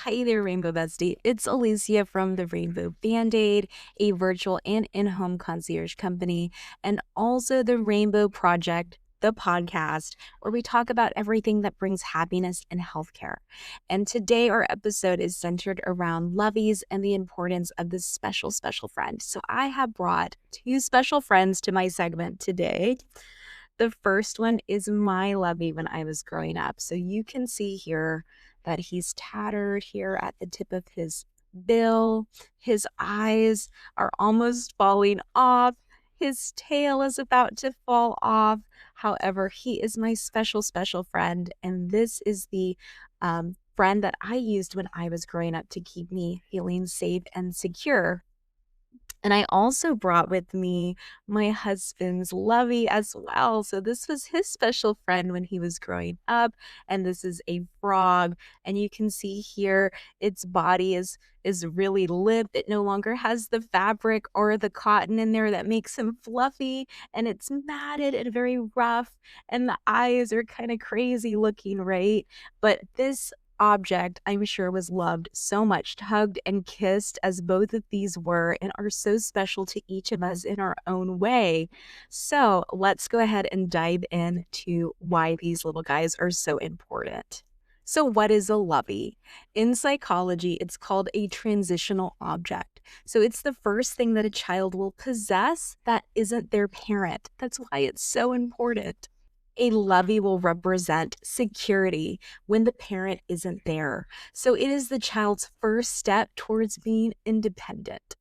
Hi there, Rainbow Bestie. It's Alicia from the Rainbow Band-Aid, a virtual and in-home concierge company, and also the Rainbow Project, the podcast, where we talk about everything that brings happiness in healthcare. And today our episode is centered around Loveys and the importance of this special, special friend. So I have brought two special friends to my segment today. The first one is my Lovey when I was growing up. So you can see here that he's tattered here at the tip of his bill. His eyes are almost falling off. His tail is about to fall off. However, he is my special, special friend. And this is the friend that I used when I was growing up to keep me feeling safe and secure. And I also brought with me my husband's Lovey as well. So this was his special friend when he was growing up. And this is a frog. And you can see here its body is really limp. It no longer has the fabric or the cotton in there that makes him fluffy. And it's matted and very rough. And the eyes are kind of crazy looking, right? But this object, I'm sure, was loved so much, hugged and kissed as both of these were and are so special to each of us in our own way. So let's go ahead and dive into why these little guys are so important. So what is a lovey? In psychology, it's called a transitional object. So it's the first thing that a child will possess that isn't their parent. That's why it's so important. A lovey will represent security when the parent isn't there. So it is the child's first step towards being independent.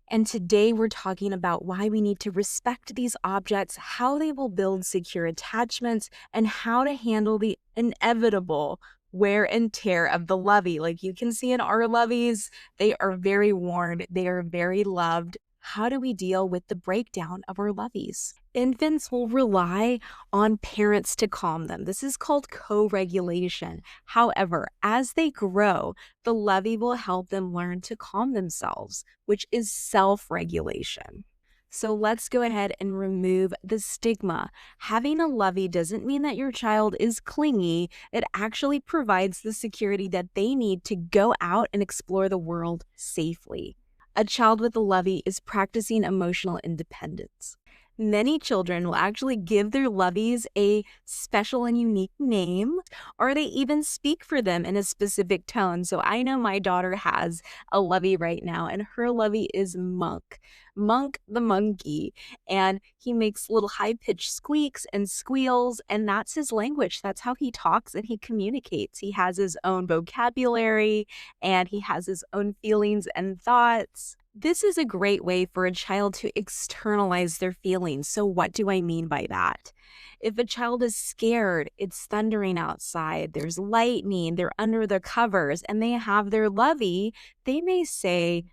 And today we're talking about why we need to respect these objects, how they will build secure attachments, and how to handle the inevitable wear and tear of the lovey. Like you can see in our loveys, they are very worn, they are very loved. How do we deal with the breakdown of our loveys? Infants will rely on parents to calm them. This is called co-regulation. However, as they grow, the lovey will help them learn to calm themselves, which is self-regulation. So let's go ahead and remove the stigma. Having a lovey doesn't mean that your child is clingy. It actually provides the security that they need to go out and explore the world safely. A child with a lovey is practicing emotional independence. Many children will actually give their loveys a special and unique name, or they even speak for them in a specific tone. So I know my daughter has a lovey right now, and her lovey is Monk. Monk the monkey, and he makes little high-pitched squeaks and squeals, and that's his language. That's how he talks and he communicates. He has his own vocabulary, and he has his own feelings and thoughts. This is a great way for a child to externalize their feelings. So what do I mean by that? If a child is scared, it's thundering outside, there's lightning, they're under the covers, and they have their lovey, they may say,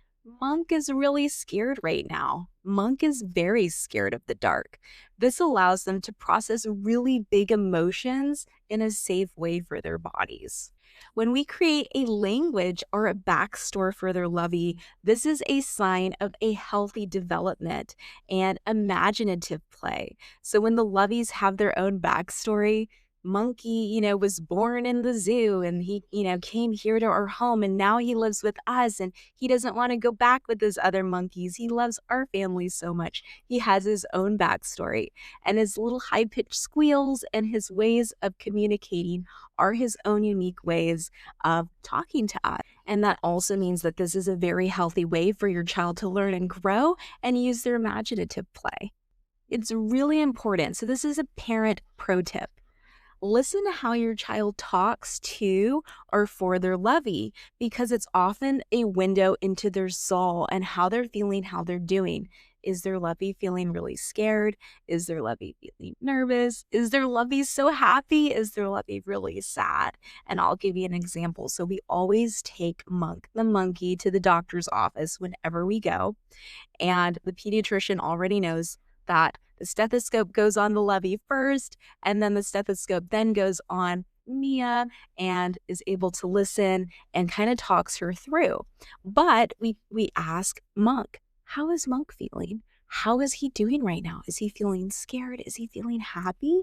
Monk is really scared right now. Monk is very scared of the dark. This allows them to process really big emotions in a safe way for their bodies. When we create a language or a backstory for their lovey, this is a sign of a healthy development and imaginative play. So when the loveys have their own backstory, Monkey, was born in the zoo and he, came here to our home and now he lives with us and he doesn't want to go back with his other monkeys. He loves our family so much. He has his own backstory and his little high-pitched squeals and his ways of communicating are his own unique ways of talking to us. And that also means that this is a very healthy way for your child to learn and grow and use their imaginative play. It's really important. So this is a parent pro tip. Listen to how your child talks to or for their lovey because it's often a window into their soul and how they're feeling, how they're doing. Is their lovey feeling really scared? Is their lovey feeling nervous? Is their lovey so happy? Is their lovey really sad? And I'll give you an example. So we always take Monk, the monkey, to the doctor's office whenever we go. And the pediatrician already knows that the stethoscope goes on the lovey first, and then the stethoscope then goes on Mia and is able to listen and kind of talks her through. But we ask Monk, how is Monk feeling? How is he doing right now? Is he feeling scared? Is he feeling happy?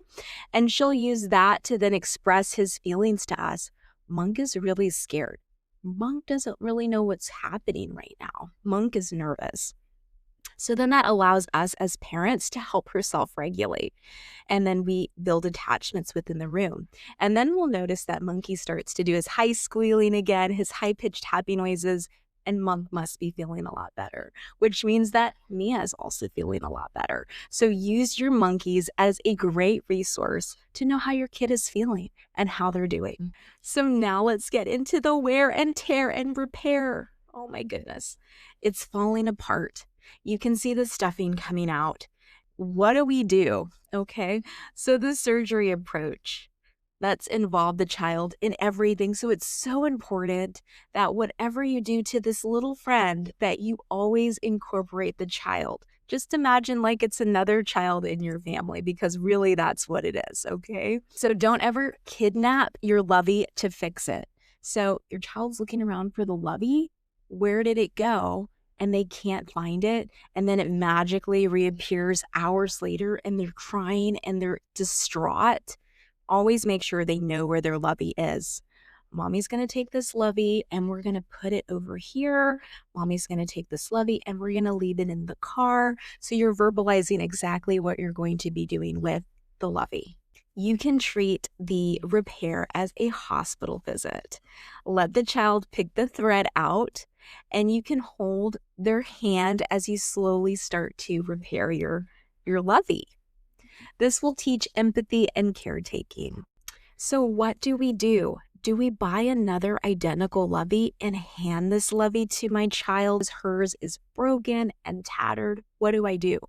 And she'll use that to then express his feelings to us. Monk is really scared. Monk doesn't really know what's happening right now. Monk is nervous. So then that allows us as parents to help her self-regulate. And then we build attachments within the room. And then we'll notice that Monkey starts to do his high squealing again, his high-pitched happy noises, and Monk must be feeling a lot better, which means that Mia is also feeling a lot better. So use your monkeys as a great resource to know how your kid is feeling and how they're doing. So now let's get into the wear and tear and repair. Oh my goodness, it's falling apart. You can see the stuffing coming out. What do we do? Okay, so the surgery approach, that's involved the child in everything. So it's so important that whatever you do to this little friend, that you always incorporate the child. Just imagine like it's another child in your family, because really that's what it is, okay? So don't ever kidnap your Lovey to fix it. So your child's looking around for the Lovey. Where did it go? And they can't find it. And then it magically reappears hours later and they're crying and they're distraught. Always make sure they know where their Lovey is. Mommy's going to take this Lovey and we're going to put it over here. Mommy's going to take this Lovey and we're going to leave it in the car. So you're verbalizing exactly what you're going to be doing with the Lovey. You can treat the repair as a hospital visit. Let the child pick the thread out and you can hold their hand as you slowly start to repair your Lovey. This will teach empathy and caretaking. So what do we do? Do we buy another identical Lovey and hand this Lovey to my child as hers is broken and tattered? What do I do?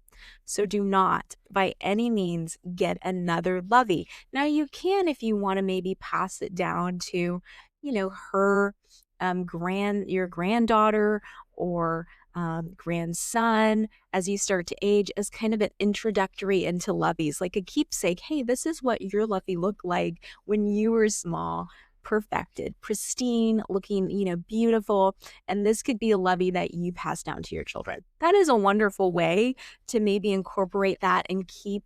So do not, by any means, get another Lovey. Now you can, if you want to maybe pass it down to, her your granddaughter or grandson as you start to age, as kind of an introductory into Loveys, like a keepsake. Hey, this is what your Lovey looked like when you were small. Perfected, pristine, looking, beautiful. And this could be a Lovey that you pass down to your children. That is a wonderful way to maybe incorporate that and keep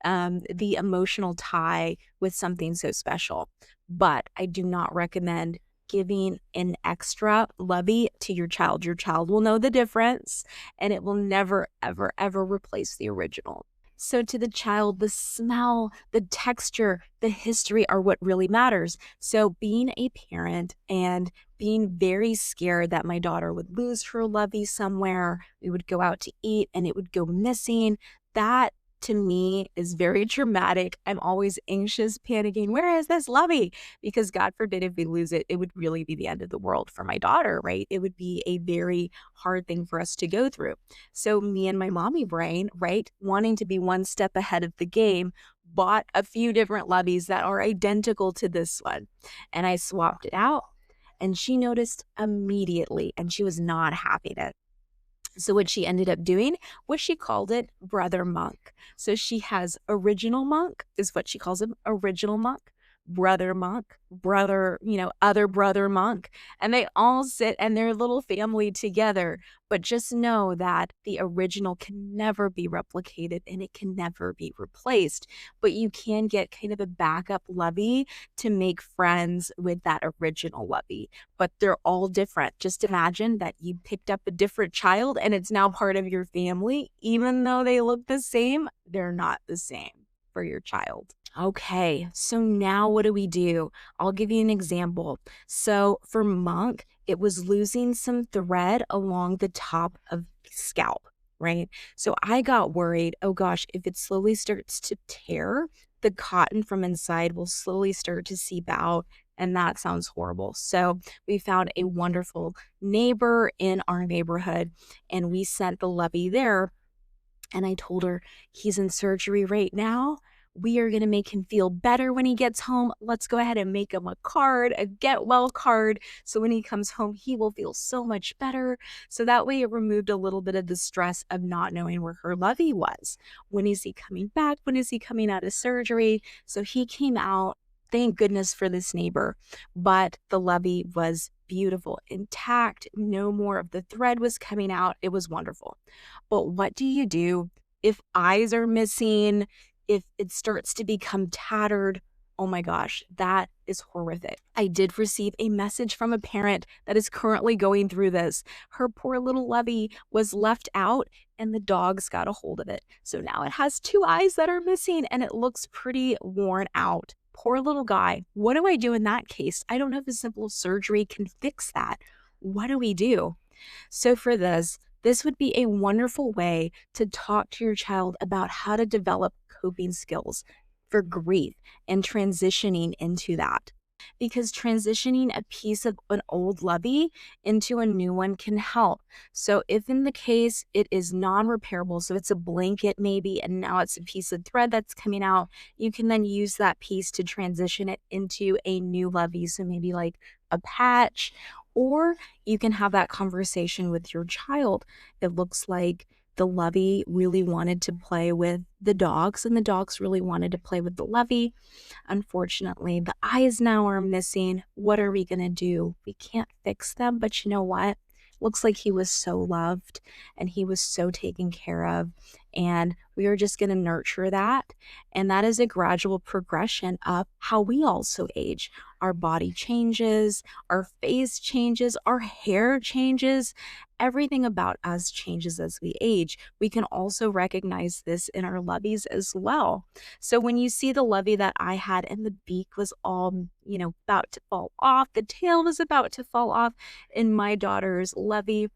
the emotional tie with something so special. But I do not recommend giving an extra Lovey to your child. Your child will know the difference and it will never, ever, ever replace the original. So to the child, the smell, the texture, the history are what really matters. So being a parent and being very scared that my daughter would lose her Lovey somewhere, we would go out to eat and it would go missing, that to me is very traumatic. I'm always anxious, panicking. Where is this Lovey? Because God forbid if we lose it, it would really be the end of the world for my daughter, right? It would be a very hard thing for us to go through. So me and my mommy brain, right, wanting to be one step ahead of the game, bought a few different Loveys that are identical to this one. And I swapped it out and she noticed immediately and she was not happy with it. So what she ended up doing was she called it Brother Monk. So she has original Monk is what she calls him, original Monk, brother Monk, brother, other brother Monk. And they all sit and their little family together. But just know that the original can never be replicated and it can never be replaced. But you can get kind of a backup Lovey to make friends with that original Lovey. But they're all different. Just imagine that you picked up a different child and it's now part of your family. Even though they look the same, they're not the same for your child. Okay, so now what do? I'll give you an example. So for Monk, it was losing some thread along the top of his scalp, right? So I got worried, oh gosh, if it slowly starts to tear, the cotton from inside will slowly start to seep out, and that sounds horrible. So we found a wonderful neighbor in our neighborhood, and we sent the Lovey there, and I told her, he's in surgery right now. We are going to make him feel better when he gets home. Let's go ahead and make him a card, a get well card. So when he comes home, he will feel so much better. So that way it removed a little bit of the stress of not knowing where her Lovey was. When is he coming back? When is he coming out of surgery? So he came out. Thank goodness for this neighbor. But the Lovey was beautiful, intact. No more of the thread was coming out. It was wonderful. But what do you do if eyes are missing? If it starts to become tattered, Oh my gosh, that is horrific. I did receive a message from a parent that is currently going through this. Her poor little Lovey was left out and the dogs got a hold of it. So now it has two eyes that are missing and it looks pretty worn out. Poor little guy. What do I do in that case? I don't know if a simple surgery can fix that. What do we do? So for this would be a wonderful way to talk to your child about how to develop coping skills for grief and transitioning into that. Because transitioning a piece of an old lovey into a new one can help. So, if in the case it is non repairable, so it's a blanket maybe, and now it's a piece of thread that's coming out, you can then use that piece to transition it into a new lovey. So, maybe like a patch, or you can have that conversation with your child. It looks like the lovey really wanted to play with the dogs, and the dogs really wanted to play with the lovey. Unfortunately, the eyes now are missing. What are we going to do? We can't fix them, but you know what? Looks like he was so loved and he was so taken care of. And we are just going to nurture that. And that is a gradual progression of how we also age. Our body changes, our face changes, our hair changes. Everything about us changes as we age. We can also recognize this in our loveys as well. So when you see the lovey that I had and the beak was all, about to fall off, the tail was about to fall off in my daughter's lovey,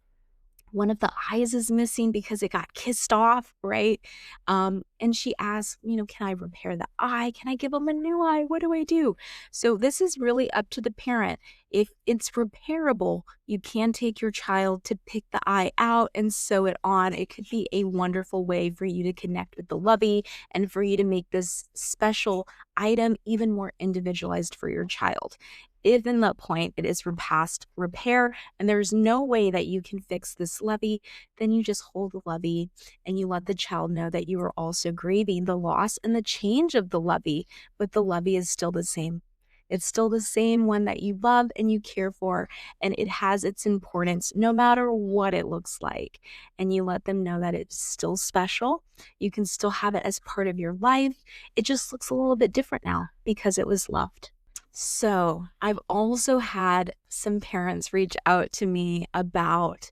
one of the eyes is missing because it got kissed off, right? And she asked, can I repair the eye? Can I give them a new eye? What do I do? So this is really up to the parent. If it's repairable, you can take your child to pick the eye out and sew it on. It could be a wonderful way for you to connect with the lovey and for you to make this special item even more individualized for your child. If in that point it is past repair and there's no way that you can fix this lovey, then you just hold the lovey and you let the child know that you are also grieving the loss and the change of the lovey, but the lovey is still the same. It's still the same one that you love and you care for, and it has its importance no matter what it looks like. And you let them know that it's still special. You can still have it as part of your life. It just looks a little bit different now because it was loved. So, I've also had some parents reach out to me about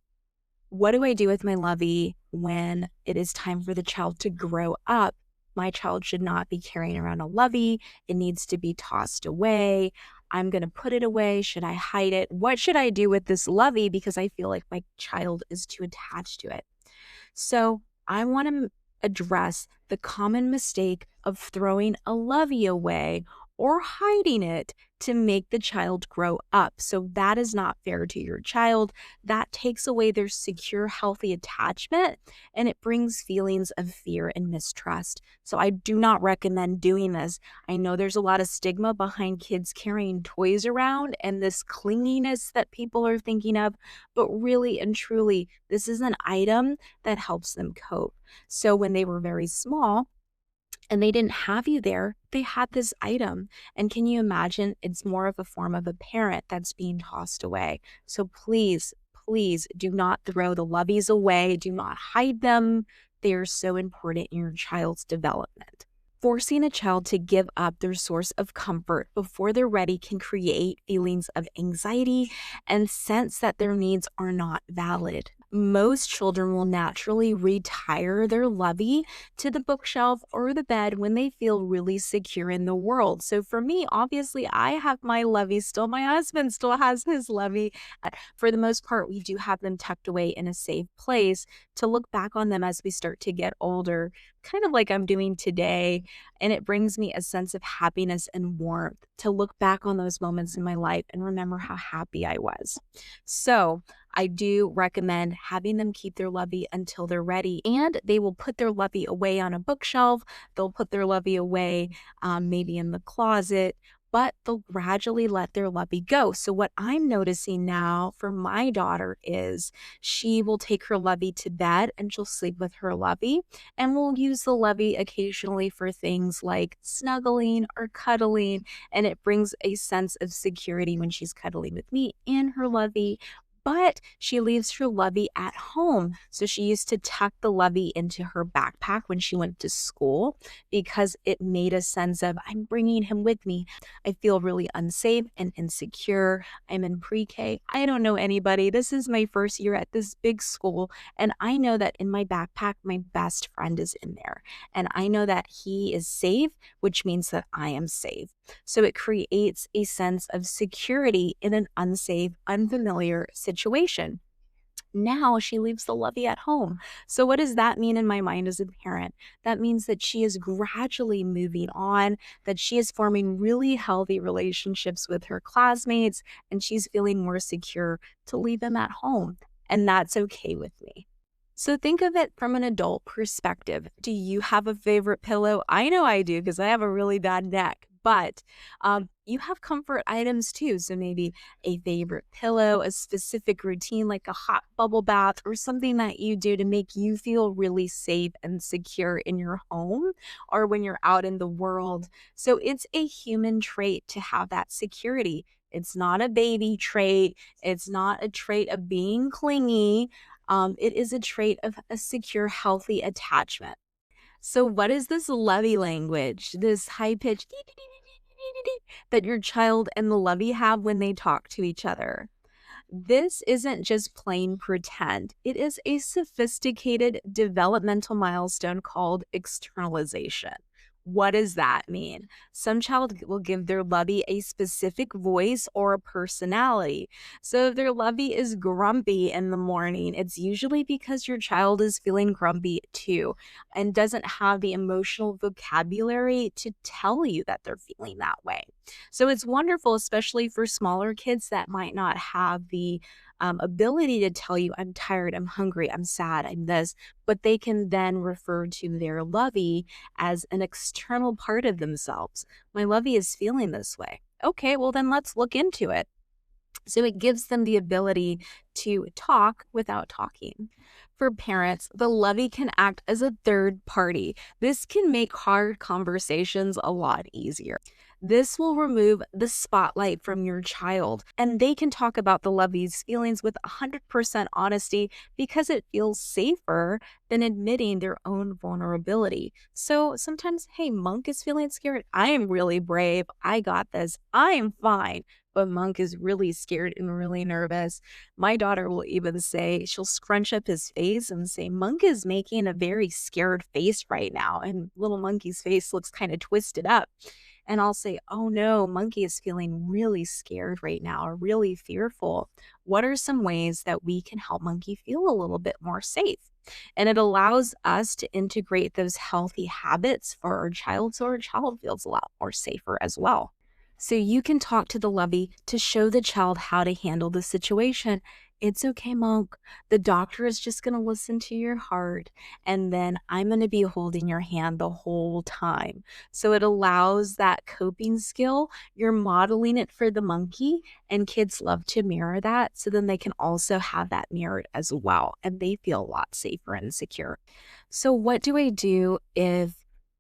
what do I do with my lovey when it is time for the child to grow up? My child should not be carrying around a lovey. It needs to be tossed away. I'm going to put it away. Should I hide it? What should I do with this lovey? Because I feel like my child is too attached to it. So I want to address the common mistake of throwing a lovey away or hiding it to make the child grow up. So that is not fair to your child. That takes away their secure, healthy attachment, and it brings feelings of fear and mistrust. So I do not recommend doing this. I know there's a lot of stigma behind kids carrying toys around and this clinginess that people are thinking of, but really and truly, this is an item that helps them cope. So when they were very small, and they didn't have you there, they had this item. And can you imagine? It's more of a form of a parent that's being tossed away. So please, please do not throw the loveys away. Do not hide them. They are so important in your child's development. Forcing a child to give up their source of comfort before they're ready can create feelings of anxiety and sense that their needs are not valid. Most children will naturally retire their lovey to the bookshelf or the bed when they feel really secure in the world. So for me, obviously, I have my lovey still. My husband still has his lovey. For the most part, we do have them tucked away in a safe place to look back on them as we start to get older, kind of like I'm doing today. And it brings me a sense of happiness and warmth to look back on those moments in my life and remember how happy I was. So I do recommend having them keep their lovey until they're ready, and they will put their lovey away on a bookshelf. They'll put their lovey away maybe in the closet, but they'll gradually let their lovey go. So what I'm noticing now for my daughter is she will take her lovey to bed and she'll sleep with her lovey, and we'll use the lovey occasionally for things like snuggling or cuddling, and it brings a sense of security when she's cuddling with me and her lovey. but she leaves her Lovey at home. So she used to tuck the Lovey into her backpack when she went to school because it made a sense of, I'm bringing him with me. I feel really unsafe and insecure. I'm in pre-K. I don't know anybody. This is my first year at this big school. And I know that in my backpack, my best friend is in there. And I know that he is safe, which means that I am safe. So it creates a sense of security in an unsafe, unfamiliar situation. Now she leaves the Lovey at home. So, what does that mean in my mind as a parent? That means that she is gradually moving on, that she is forming really healthy relationships with her classmates, and she's feeling more secure to leave them at home. And that's okay with me. So think of it from an adult perspective. Do you have a favorite pillow? I know I do because I have a really bad neck. But you have comfort items too. So maybe a favorite pillow, a specific routine like a hot bubble bath, or something that you do to make you feel really safe and secure in your home or when you're out in the world. So it's a human trait to have that security. It's not a baby trait. It's not a trait of being clingy. It is a trait of a secure, healthy attachment. So, what is this lovey language, this high pitched that your child and the lovey have when they talk to each other? This isn't just plain pretend. It is a sophisticated developmental milestone called externalization. What does that mean? Some child will give their lovey a specific voice or a personality. So if their lovey is grumpy in the morning, it's usually because your child is feeling grumpy too and doesn't have the emotional vocabulary to tell you that they're feeling that way. So it's wonderful, especially for smaller kids that might not have the ability to tell you, I'm tired, I'm hungry, I'm sad, I'm this, but they can then refer to their lovey as an external part of themselves. My lovey is feeling this way. Okay, well, then let's look into it. So it gives them the ability to talk without talking. For parents, the lovey can act as a third party. This can make hard conversations a lot easier. This will remove the spotlight from your child, and they can talk about the lovey's feelings with 100% honesty because it feels safer than admitting their own vulnerability. So sometimes, hey, Monk is feeling scared. I am really brave. I got this. I am fine. But Monk is really scared and really nervous. My daughter will even say, she'll scrunch up his face and say, Monk is making a very scared face right now. And little Monkey's face looks kind of twisted up. And I'll say, oh no, Monkey is feeling really scared right now or really fearful. What are some ways that we can help Monkey feel a little bit more safe? And it allows us to integrate those healthy habits for our child so our child feels a lot more safer as well. So you can talk to the lovey to show the child how to handle the situation. It's okay, Monk. The doctor is just going to listen to your heart, and then I'm going to be holding your hand the whole time. So it allows that coping skill. You're modeling it for the monkey, and kids love to mirror that. So then they can also have that mirrored as well, and they feel a lot safer and secure. So what do I do if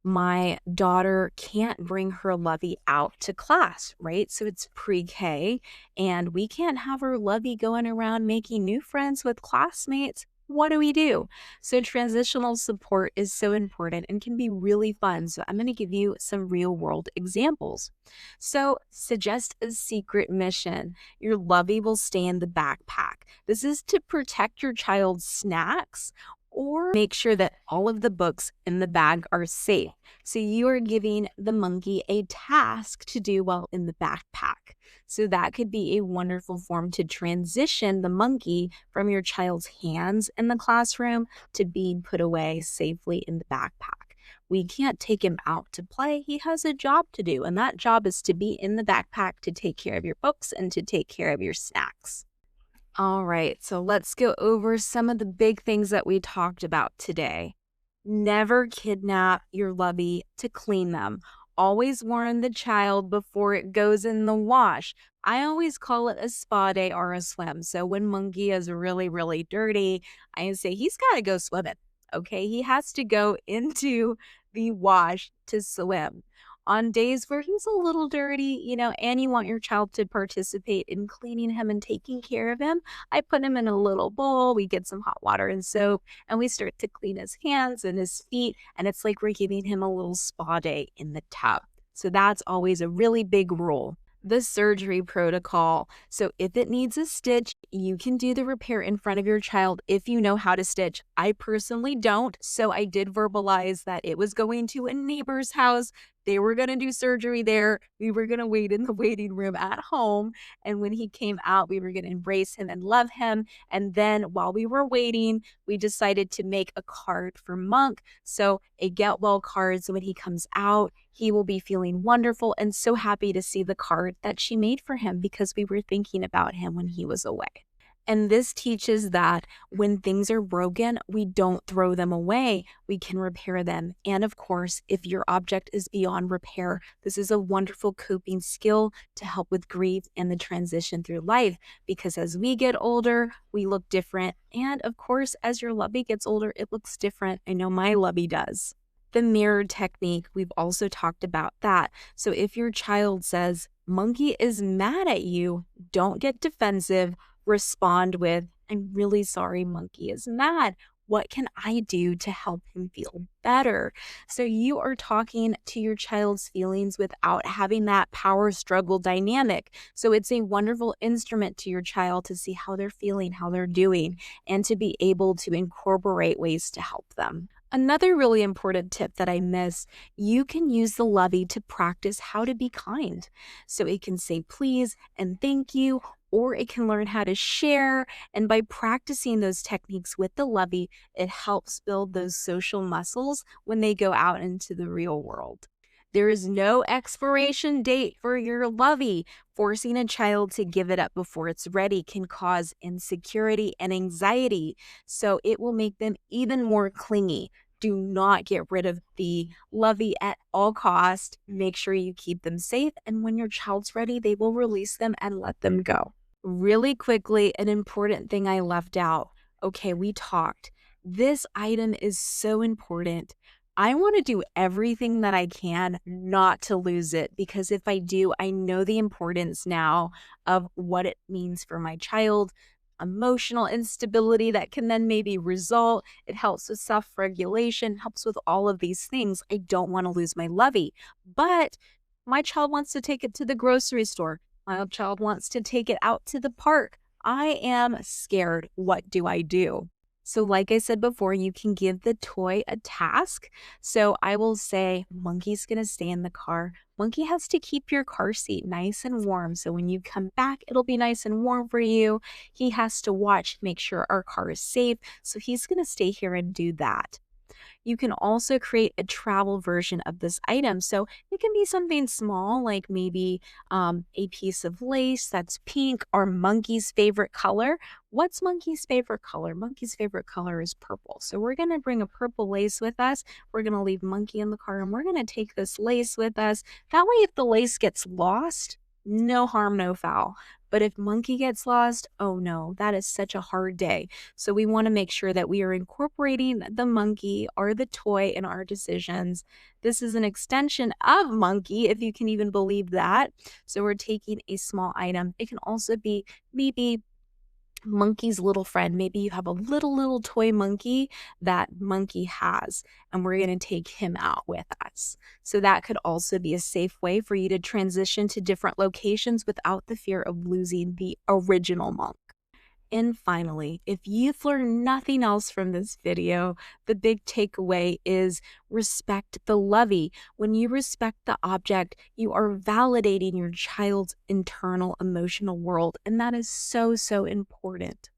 my daughter can't bring her lovey out to class, right? So it's pre-K and we can't have her lovey going around making new friends with classmates. What do we do? So transitional support is so important and can be really fun. So I'm going to give you some real world examples. So suggest a secret mission. Your lovey will stay in the backpack. This is to protect your child's snacks or make sure that all of the books in the bag are safe. So you are giving the monkey a task to do while in the backpack. So that could be a wonderful form to transition the monkey from your child's hands in the classroom to being put away safely in the backpack. We can't take him out to play. He has a job to do, and that job is to be in the backpack to take care of your books and to take care of your snacks. All right, so let's go over some of the big things that we talked about today. Never kidnap your lovey to clean them. Always warn the child before it goes in the wash. I always call it a spa day or a swim. So when Monkey is really, really dirty, I say he's got to go swimming. Okay, he has to go into the wash to swim. On days where he's a little dirty, and you want your child to participate in cleaning him and taking care of him, I put him in a little bowl. We get some hot water and soap, and we start to clean his hands and his feet. And it's like we're giving him a little spa day in the tub. So that's always a really big rule. The surgery protocol. So if it needs a stitch, you can do the repair in front of your child if you know how to stitch. I personally don't, so I did verbalize that it was going to a neighbor's house. They were going to do surgery there. We were going to wait in the waiting room at home. And when he came out, we were going to embrace him and love him. And then while we were waiting, we decided to make a card for Monk. So a get well card. So when he comes out, he will be feeling wonderful and so happy to see the card that she made for him because we were thinking about him when he was away. And this teaches that when things are broken, we don't throw them away. We can repair them. And of course, if your object is beyond repair, this is a wonderful coping skill to help with grief and the transition through life. Because as we get older, we look different. And of course, as your Lovey gets older, it looks different. I know my Lovey does. The mirror technique, we've also talked about that. So if your child says, Monkey is mad at you, don't get defensive. Respond with, I'm really sorry, Monkey is mad. What can I do to help him feel better? So you are talking to your child's feelings without having that power struggle dynamic. So it's a wonderful instrument to your child to see how they're feeling, how they're doing, and to be able to incorporate ways to help them. Another really important tip that I missed, you can use the Lovey to practice how to be kind. So it can say please and thank you, or it can learn how to share. And by practicing those techniques with the Lovey, it helps build those social muscles when they go out into the real world. There is no expiration date for your Lovey. Forcing a child to give it up before it's ready can cause insecurity and anxiety, so it will make them even more clingy. Do not get rid of the Lovey at all costs. Make sure you keep them safe, and when your child's ready, they will release them and let them go. Really quickly, an important thing I left out. Okay, we talked. This item is so important. I want to do everything that I can not to lose it, because if I do, I know the importance now of what it means for my child, emotional instability that can then maybe result. It helps with self-regulation, helps with all of these things. I don't want to lose my Lovey, but my child wants to take it to the grocery store. My child wants to take it out to the park. I am scared. What do I do? So like I said before, you can give the toy a task. So I will say, Monkey's going to stay in the car. Monkey has to keep your car seat nice and warm. So when you come back, it'll be nice and warm for you. He has to watch, make sure our car is safe. So he's going to stay here and do that. You can also create a travel version of this item. So it can be something small, like maybe a piece of lace that's pink or Monkey's favorite color. What's Monkey's favorite color? Monkey's favorite color is purple. So we're going to bring a purple lace with us. We're going to leave Monkey in the car, and we're going to take this lace with us. That way, if the lace gets lost, no harm, no foul. But if Monkey gets lost, oh no, that is such a hard day. So we want to make sure that we are incorporating the Monkey or the toy in our decisions. This is an extension of Monkey, if you can even believe that. So we're taking a small item. It can also be maybe Monkey's little friend. Maybe you have a little toy monkey that Monkey has, and we're going to take him out with us. So that could also be a safe way for you to transition to different locations without the fear of losing the original Monk. And finally, if you've learned nothing else from this video, the big takeaway is respect the Lovey. When you respect the object, you are validating your child's internal emotional world, and that is so, so important.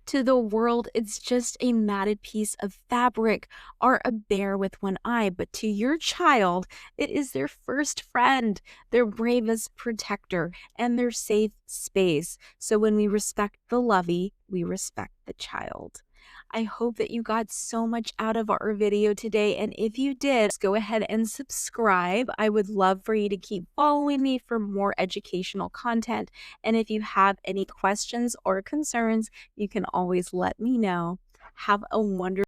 To the world, it's just a matted piece of fabric or a bear with one eye. But to your child, it is their first friend, their bravest protector, and their safe space. So when we respect the Lovey, we respect the child. I hope that you got so much out of our video today. And if you did, go ahead and subscribe. I would love for you to keep following me for more educational content. And if you have any questions or concerns, you can always let me know. Have a wonderful